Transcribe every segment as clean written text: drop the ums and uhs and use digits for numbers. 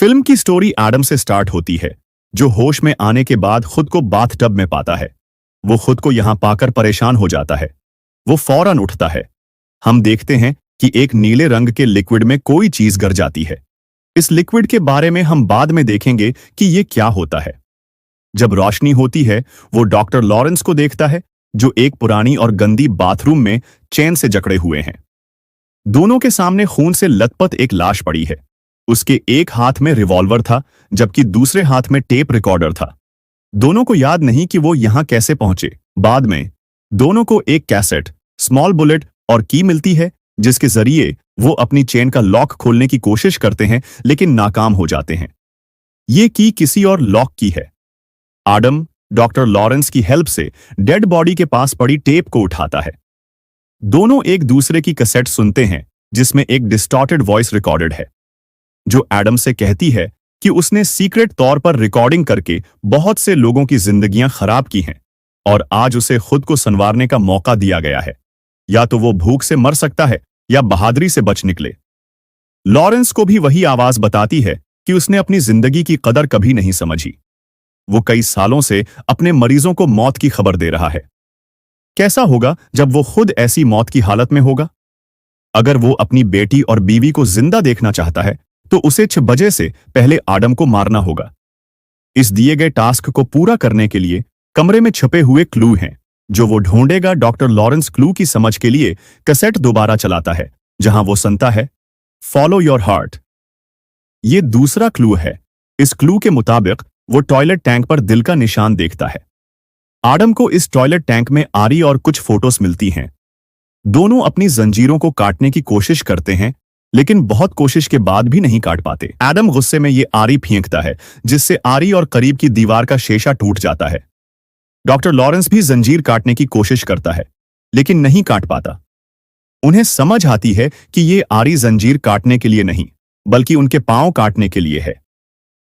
Film की story Adam से start होती है, जो होश में आने के बाद खुद को बाथटब में पाता है। वो खुद को यहां पाकर परेशान हो जाता है। वो फौरन उठता है। हम देखते हैं कि एक नीले रंग के लिक्विड में कोई चीज गिर जाती है। इस लिक्विड के बारे में हम बाद में देखेंगे कि ये क्या होता है। जब रोशनी होती है, वो डॉक्टर लॉरेंस को देखता है, जो एक पुरानी और गंदी बाथरूम में चेन से जकड़े हुए हैं। दोनों के सामने खून से लथपथ एक लाश पड़ी है। उसके एक हाथ में रिवॉल्वर था, जबकि दूसरे हाथ में टेप रिकॉर्डर था। दोनों को याद नहीं कि वो यहां कैसे पहुंचे। बाद में दोनों को एक कैसेट, स्मॉल बुलेट और की मिलती है, जिसके जरिए वो अपनी चेन का लॉक खोलने की कोशिश करते हैं, लेकिन नाकाम हो जाते हैं। ये की किसी और लॉक की है। एडम डॉक्टर लॉरेंस की हेल्प से डेड बॉडी के पास पड़ी टेप को उठाता है। दोनों एक दूसरे की कैसेट सुनते हैं, जिसमें एक डिस्टॉर्टेड वॉइस रिकॉर्डेड है, जो एडम से कहती है कि उसने सीक्रेट तौर पर रिकॉर्डिंग करके बहुत से लोगों की जिंदगियां खराब की हैं और आज उसे खुद को संवारने का मौका दिया गया है। या तो वो भूख से मर सकता है या बहादुरी से बच निकले। लॉरेंस को भी वही आवाज बताती है कि उसने अपनी जिंदगी की कदर कभी नहीं समझी। वो कई सालों से अपने मरीजों को मौत की खबर दे रहा है। कैसा होगा जब वो खुद ऐसी मौत की हालत में होगा? अगर वो अपनी बेटी और बीवी को जिंदा देखना चाहता है, तो उसे 6 बजे से पहले एडम को मारना होगा। इस दिए गए टास्क को पूरा करने के लिए कमरे में छुपे हुए क्लू हैं, जो वो ढूंढेगा। डॉक्टर लॉरेंस क्लू की समझ के लिए कैसेट दोबारा चलाता है, जहां वो सुनता है, फॉलो योर हार्ट। ये दूसरा क्लू है। इस क्लू के मुताबिक वो टॉयलेट टैंक पर दिल का निशान देखता है। एडम को इस टॉयलेट टैंक में आरी और कुछ फोटोज मिलती हैं। दोनों अपनी जंजीरों को काटने की कोशिश करते हैं, लेकिन बहुत कोशिश के बाद भी नहीं काट पाते। एडम गुस्से में ये आरी फेंकता है, जिससे आरी और करीब की दीवार का शीशा टूट जाता है। डॉक्टर लॉरेंस भी जंजीर काटने की कोशिश करता है, लेकिन नहीं काट पाता। उन्हें समझ आती है कि ये आरी जंजीर काटने के लिए नहीं, बल्कि उनके पांव काटने के लिए है।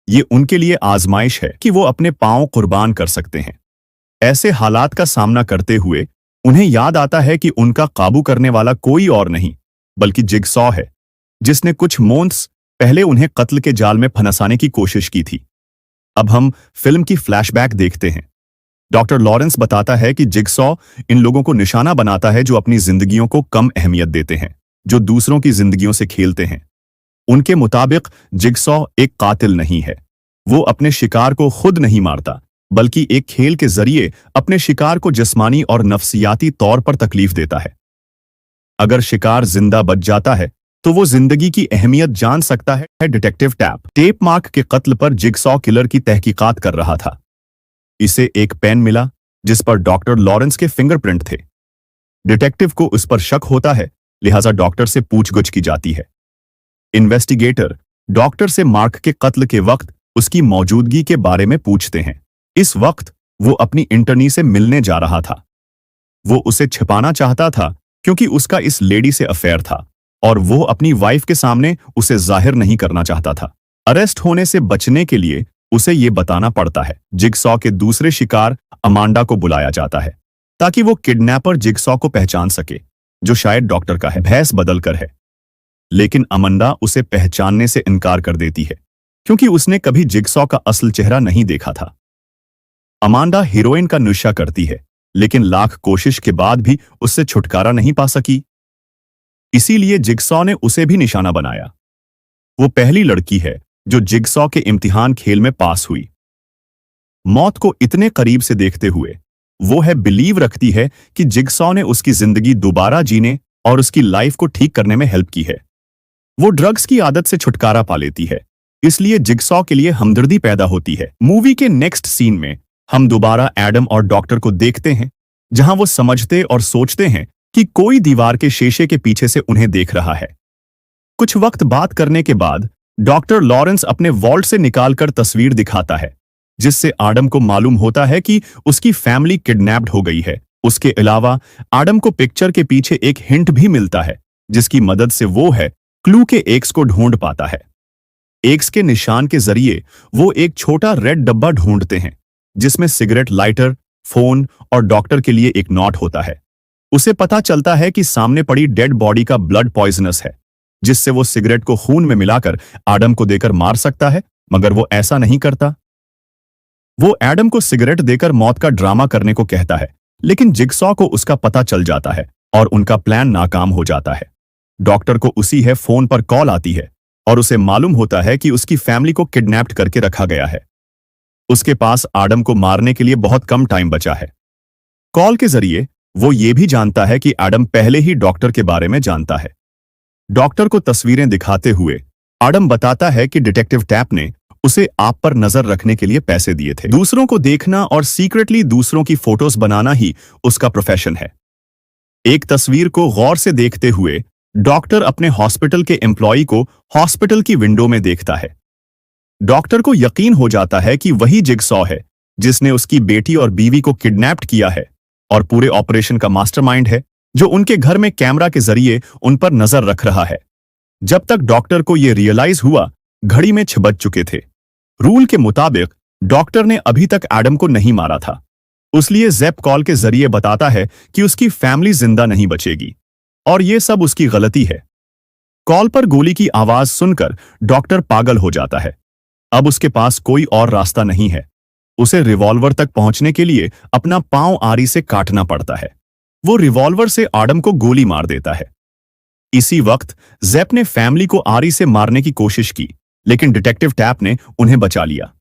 ये उनके लिए आजमाइश है कि वो अपने पांव कुर्बान कर सकते हैं। ऐसे हालात का सामना करते हुए उन्हें याद आता है कि उनका काबू करने वाला कोई और नहीं, बल्कि जिगसॉ है, जिसने कुछ मोन्थ्स पहले उन्हें कत्ल के जाल में फंसाने की कोशिश की थी। अब हम फिल्म की फ्लैशबैक देखते हैं। डॉक्टर लॉरेंस बताता है कि जिगसॉ इन लोगों को निशाना बनाता है, जो अपनी जिंदगियों को कम अहमियत देते हैं, जो दूसरों की जिंदगियों से खेलते हैं। उनके मुताबिक जिगसॉ एक कातिल नहीं है। वो अपने शिकार को खुद नहीं मारता, बल्कि एक खेल के जरिए अपने शिकार को जिस्मानी और नफ्सियाती तौर पर तकलीफ देता है। अगर शिकार जिंदा बच जाता है, तो वो जिंदगी की अहमियत जान सकता है। डिटेक्टिव टेप मार्क के कत्ल पर जिगसॉ किलर की तहकीकात कर रहा था। इसे एक पेन मिला, जिस पर डॉक्टर लॉरेंस के फिंगरप्रिंट थे। डिटेक्टिव को उस पर शक होता है, लिहाजा डॉक्टर से पूछगछ की जाती है। इन्वेस्टिगेटर डॉक्टर से मार्क के कत्ल के वक्त उसकी मौजूदगी के बारे में पूछते हैं। इस वक्त वो अपनी इंटर्नी से मिलने जा रहा था। वो उसे छिपाना चाहता था, क्योंकि उसका इस लेडी से अफेयर था और वो अपनी वाइफ के सामने उसे जाहिर नहीं करना चाहता था। अरेस्ट होने से बचने के लिए उसे ये बताना पड़ता है। जिगसॉ के दूसरे शिकार अमांडा को बुलाया जाता है, ताकि वो किडनैपर जिगसॉ को पहचान सके, जो शायद डॉक्टर का है। भैंस बदलकर है, लेकिन अमांडा उसे पहचानने से इनकार कर देती है, क्योंकि उसने कभी जिगसॉ का असल चेहरा नहीं देखा था। अमांडा हीरोइन का नशा करती है, लेकिन लाख कोशिश के बाद भी उससे छुटकारा नहीं पा सकी। इसीलिए जिगसॉ ने उसे भी निशाना बनाया। वो पहली लड़की है जो जिगसॉ के इम्तिहान खेल में पास हुई। मौत को इतने करीब से देखते हुए वो बिलीव रखती है कि जिगसॉ ने उसकी जिंदगी दोबारा जीने और उसकी लाइफ को ठीक करने में हेल्प की है। वो ड्रग्स की आदत से छुटकारा पा लेती है, इसलिए जिगसॉ के लिए हमदर्दी पैदा होती है। मूवी के नेक्स्ट सीन में हम दोबारा एडम और डॉक्टर को देखते हैं, जहां वो समझते और सोचते हैं कि कोई दीवार के शीशे के पीछे से उन्हें देख रहा है। कुछ वक्त बात करने के बाद डॉक्टर लॉरेंस अपने वॉल्ट से निकालकर तस्वीर दिखाता है, जिससे एडम को मालूम होता है कि उसकी फैमिली किडनैप्ड हो गई है। उसके अलावा एडम को पिक्चर के पीछे एक हिंट भी मिलता है, जिसकी मदद से वो क्लू के एक्स को ढूंढ पाता है। एक्स के निशान के जरिए वो एक छोटा रेड डब्बा ढूंढते हैं, जिसमें सिगरेट लाइटर, फोन और डॉक्टर के लिए एक नोट होता है। उसे पता चलता है कि सामने पड़ी डेड बॉडी का ब्लड पॉइजनस है। जिससे वो सिगरेट को खून में मिलाकर एडम को देकर मार सकता है, मगर वो ऐसा नहीं करता। वो एडम को सिगरेट देकर मौत का ड्रामा करने को कहता है, लेकिन जिगसॉ को उसका पता चल जाता है और उनका प्लान नाकाम हो जाता है। डॉक्टर को उसी है फोन पर कॉल आती है और उसे मालूम होता है कि उसकी फैमिली को किडनैप्ड करके रखा गया है। उसके पास एडम को मारने के लिए बहुत कम टाइम बचा है। कॉल के जरिए वो ये भी जानता है कि एडम पहले ही डॉक्टर के बारे में जानता है। डॉक्टर को तस्वीरें दिखाते हुए एडम बताता है कि डिटेक्टिव टैप ने उसे आप पर नजर रखने के लिए पैसे दिए थे। दूसरों को देखना और सीक्रेटली दूसरों की फोटोज बनाना ही उसका प्रोफेशन है। एक तस्वीर को गौर से देखते हुए डॉक्टर अपने हॉस्पिटल के एम्प्लॉई को हॉस्पिटल की विंडो में देखता है। डॉक्टर को यकीन हो जाता है कि वही जिगसॉ है जिसने उसकी बेटी और बीवी को किडनैप्ड किया है और पूरे ऑपरेशन का मास्टरमाइंड है, जो उनके घर में कैमरा के जरिए उन पर नजर रख रहा है। जब तक डॉक्टर को यह रियलाइज हुआ, घड़ी में 6 बज चुके थे। रूल के मुताबिक डॉक्टर ने अभी तक एडम को नहीं मारा था, इसलिए ज़ेप कॉल के जरिए बताता है कि उसकी फैमिली जिंदा नहीं बचेगी और यह सब उसकी गलती है। कॉल पर गोली की आवाज सुनकर डॉक्टर पागल हो जाता है। अब उसके पास कोई और रास्ता नहीं है। उसे रिवॉल्वर तक पहुंचने के लिए अपना पांव आरी से काटना पड़ता है। वो रिवॉल्वर से एडम को गोली मार देता है। इसी वक्त ज़ेप ने फैमिली को आरी से मारने की कोशिश की, लेकिन डिटेक्टिव टैप ने उन्हें बचा लिया।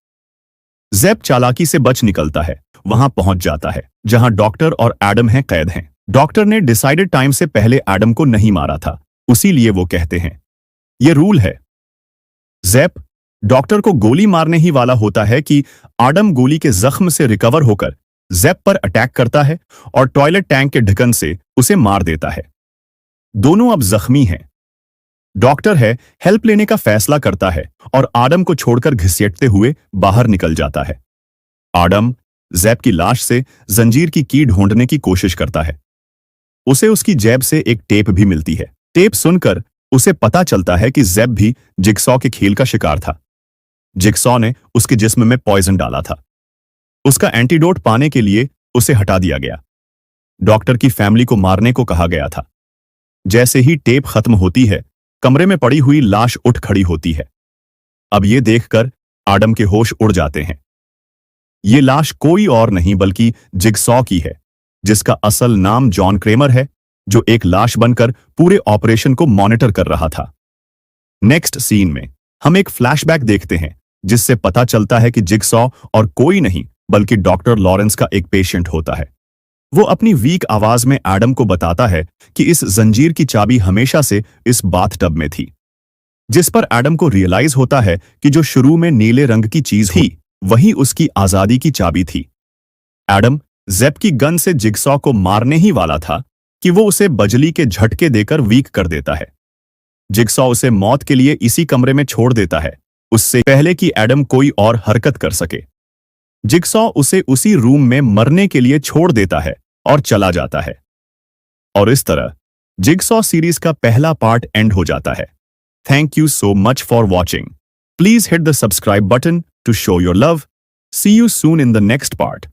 ज़ेप चालाकी से बच निकलता है, वहां पहुंच जाता है जहां डॉक्टर और एडम हैं कैद हैं। डॉक्टर ने डिसाइडेड टाइम से पहले एडम को नहीं मारा था, उसीलिए वो कहते हैं ये रूल है। ज़ेप डॉक्टर को गोली मारने ही वाला होता है कि एडम गोली के जख्म से रिकवर होकर ज़ेप पर अटैक करता है और टॉयलेट टैंक के ढक्कन से उसे मार देता है। दोनों अब जख्मी हैं। डॉक्टर है हेल्प लेने का फैसला करता है और एडम को छोड़कर घसीटते हुए बाहर निकल जाता है। एडम ज़ेप की लाश से जंजीर की की ढूंढने की कोशिश करता है। उसे उसकी जेब से एक टेप भी मिलती है। टेप सुनकर उसे पता चलता है कि ज़ेप भी जिगसॉ के खेल का शिकार था। जिगसॉ ने उसके जिस्म में पॉइजन डाला था। उसका एंटीडोट पाने के लिए उसे हटा दिया गया। डॉक्टर की फैमिली को मारने को कहा गया था। जैसे ही टेप खत्म होती है, कमरे में पड़ी हुई लाश उठ खड़ी होती है। अब ये देखकर एडम के होश उड़ जाते हैं। ये लाश कोई और नहीं बल्कि जिगसॉ की है, जिसका असल नाम जॉन क्रेमर है, जो एक लाश बनकर पूरे ऑपरेशन को मॉनिटर कर रहा था। नेक्स्ट सीन में हम एक फ्लैशबैक देखते हैं, जिससे पता चलता है कि जिगसॉ और कोई नहीं बल्कि डॉक्टर लॉरेंस का एक पेशेंट होता है। वो अपनी वीक आवाज में एडम को बताता है कि इस जंजीर की चाबी हमेशा से इस बाथटब में थी, जिस पर एडम को रियलाइज होता है कि जो शुरू में नीले रंग की चीज थी वही उसकी आजादी की चाबी थी। एडम ज़ेप की गन से जिगसॉ को मारने ही वाला था कि वो उसे बजली के झटके देकर वीक कर देता है। जिगसॉ उसे मौत के लिए इसी कमरे में छोड़ देता है, उससे पहले कि एडम कोई और हरकत कर सके। जिगसॉ उसे उसी रूम में मरने के लिए छोड़ देता है और चला जाता है। और इस तरह जिगसॉ सीरीज का पहला पार्ट एंड हो जाता है। Thank you so much for watching. Please hit the subscribe button to show your love. See you soon in the next part.